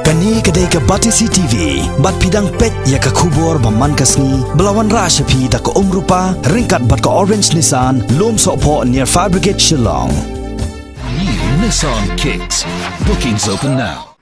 Kani kedai ke Batisi TV, bat pidang pet ya ke kubur baman kasni, belawan rashapi da ke rupa, ringkat bat ke Orange Nissan, lom sokpo near Fire Brigade Shillong. New Nissan Kicks. Bookings open now.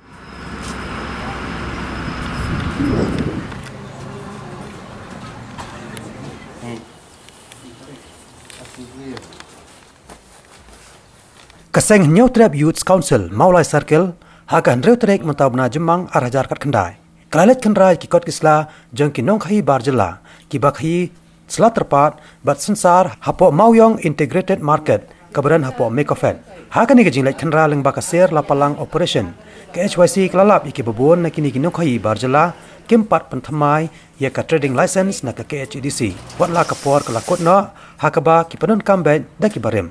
Kaseng New Trap Youth Council Maulai Circle Hakan Rew Trek Mentabna Jemang Arhajar Kat Kendai Kelalet Kendrai Kikot Kisla Jeng Kinong Khahi Barjela Kibakhi Selat Terpat Bat Sensar Hapo Mauyong Integrated Market Kabaran Hapo Mekofen Hakan ni Kejinglet Kendra Leng Bakasir Lapalang Operation Ke HYC Kelalap Iki Babun Nakini Kinong Khahi Barjela Kimpat Penthamai Ya Ka Trading License Naka KHEDC Watla Kapor Kelakot No Hakaba Kipanun Kambet Daki Barim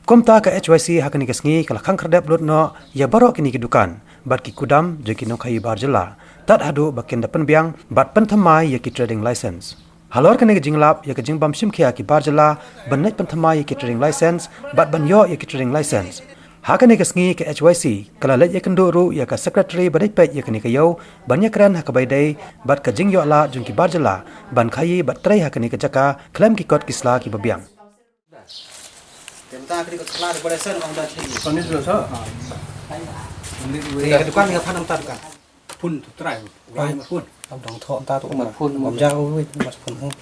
Komta ke HYC hakani kesngi kalakang kerdap lut no ya barok kini kedukan bat ki kudam je ki nokai barjela tat hadu bakin dapen biang bat penthamai ya ki trading license halor kani ke jinglap ya ke jingbam simkhia ki barjela bannet penthamai ya ki trading license bat banyo ya ki trading license hakani kesngi ke HYC kalalet ya kenduru ya ka secretary badai pet ya kani ke yo banyak keren hakabai dai bat ke jingyo la jungki barjela ban khayi bat trai hakani ke jaka klaim ki kot kisla ki babiang Kita kena kelar pada sen orang dah sini. Ini sudah sah. Ini kedukan kita panam tarukan. Pun tu try. Orang pun. Orang thọ ta tu mà phun mầm dao với mặt phun không.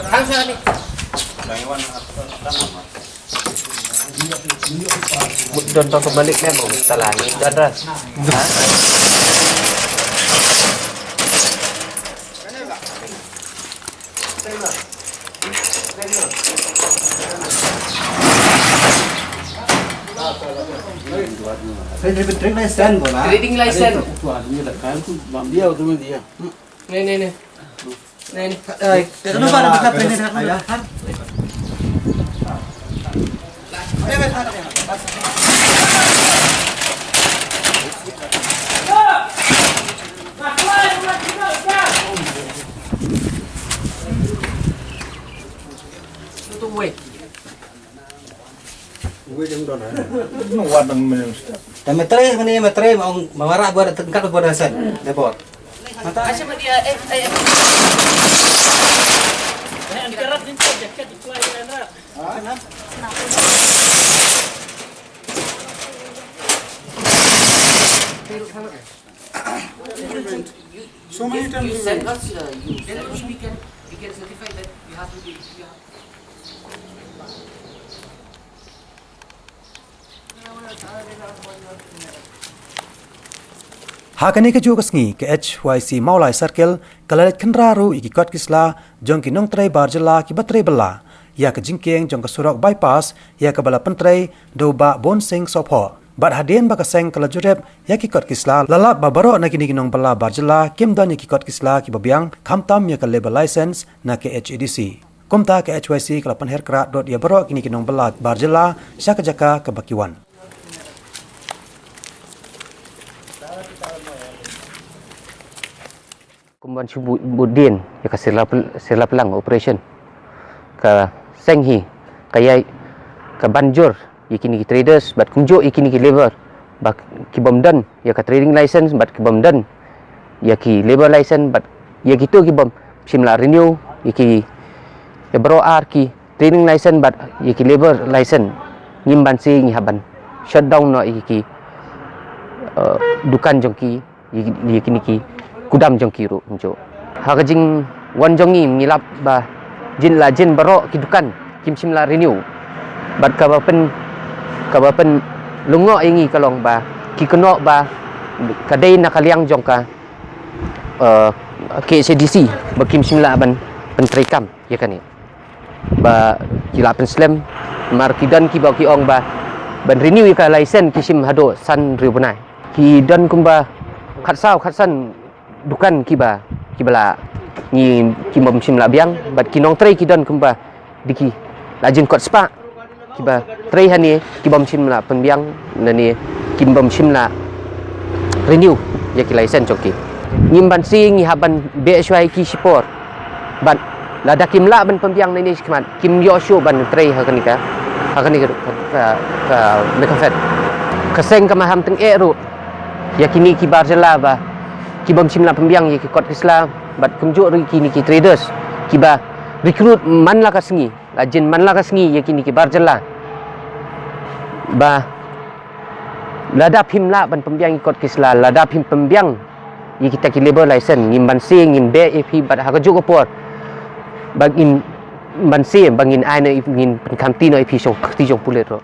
Thang sana ni. Don to kembali kan mau salah ni dan ras. Trading license bola. Trading license. Tuan ni lah kan tu bam dia tu dia. Ni. Kenapa ada dekat ini dah? Ayah. Tunggu weh. Dan metre mau marah buat tengkap buat hasan depot. Mata asyik dia So many times you send us we can certify that you have to be Hakani ke juga sengi ke HYC Maulai Circle kalalet kendraru iki kot kisla jong ki nong trai barjela ki batre bela ya ke jingkeng jong ke surok bypass ya ke bala pentrai do ba bon sing sopho bat hadien ba kaseng kala jurep ya ki kot kisla lalap ba baro na kini nong bela barjela kim don ki kot kisla ki babiang khamtam ya ke label license na ke HEDC komta ke HYC kala panher kra dot ya baro kini nong bela barjela syaka jaka ke bakiwan Kumban Budin ya ka sila pelang operation ka senghi kaya ka banjur ikini ki traders bat kumjo ikini ki labor bak ki bomdan ya ka trading license bat ki bomdan ya ki labor license bat ya gitu ki bom simla renew iki ya bro ar ki trading license bat ya ki labor license nyimban si ngihaban shutdown no iki dukan jongki ikini ki kudam jong kiru unjo hakajing wan jongi ngilap ba jin la jin baro kidukan kim simla renew bat kabapen lungo ingi kalong ba kikono ba kadai nakaliang jong ka KCDC ba kim simla ban pentrikam ya kan ni ba kilapen slam markidan ki ba ki ong ba ban renew ka license kisim hado san riubanai ki dan kumba khatsan dukan kibala ni kimom simla biang bat kinong tray kidon kumba diki lajin kot spa kiba tray hani kibom simla penbiang nani kimbom simla renew ya ki license choki nyimban sing haban BHY ki sipor ban lada kimla ban penbiang nani kimat kim yosho ban tray ha kanika akan ni ke Mekafet keseng ke maham teng ru yakini ki barjala ba ki bam simla pembiang ye ki kot kisla bat kumjuk ri kini ki traders ki ba recruit man la kasengi ajin man la kasengi yakini ki barjala ba lada phim la ban pembiang ki kot kisla lada phim pembiang ye kita ki labor license ngim ban sing ngim be ep bat ha ka juk opor bagin ban se bangin ai no ngin kan ti no ep so ti jong pulet ro